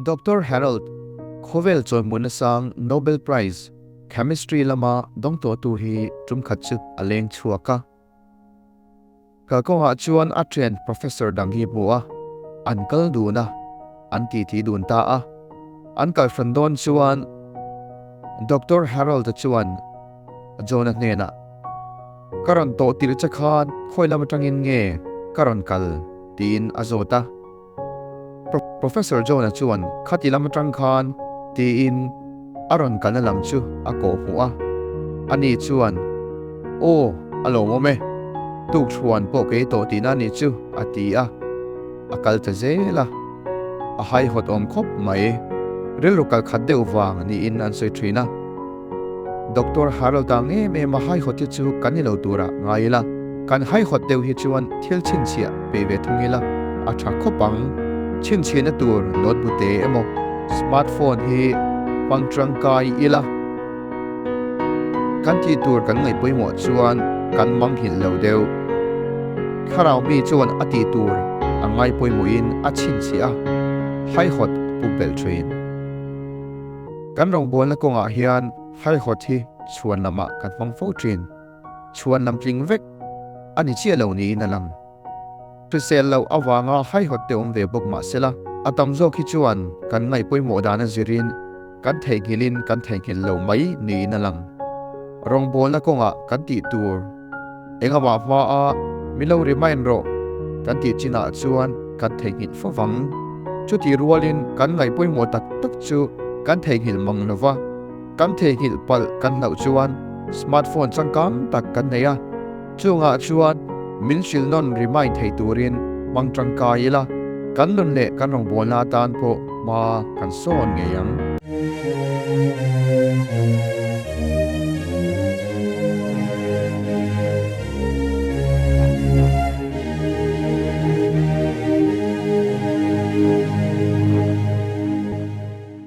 Dr. Harold Khovel choi munasang Nobel Prize Chemistry lama dongto tu hi trum khatchu aleng chuaka ka ko ha chuan a train professor dangi buwa uncle duna anti thi dun ta a uncle frandon chuan Dr. Harold chuan Jonah nena karon to tir chakhan khoilam tangin nge karon kal tin azota Professor Jonah chuan khatilam tang khan tin aron kanalam chu ako huwa ani chuan o alo mo me tu chuan po ke to tina ni chu atia akal ta zela a Haihawt om khop mai rilukal khadeu wang ni in an soi trina Dr. Harold ang me ma Haihawt chu kanilo tura ngaila kan Haihawt deu hi chuan thil chin chia pe ve thungila a tha khopang chin china tur notebook te emo smartphone hi pangtrang kai ila kan ti tur kan ngai poimo chuan kan mang hin lo deu kharau mi chuan ati tur angai poimo in a chin sia Haihawt pubel train kan rong bol na konga hian Haihawt hi chuan lama kan mang fo train chuan lam tling vek ani chia lo ni na lang Trisel lo awanga Haihawt te om ve bok ma sela atam zo khi chuan kan ngai poimo dana zirin kan theigilin kan theigil lo mai ni na lang rong bol na konga kan ti tur enga wa wa a milo remind ro kan ti china chuan kan theigil fawang chu ti rualin kan ngai poimo tak tak chu kan theigil mang lova kan theigil pal kan nau chuan smartphone changkam tak kan neya chunga chuan min shil non remind thei turin mangtang kaila kan lun le kan rong bol na tan po ma kan son ngeyang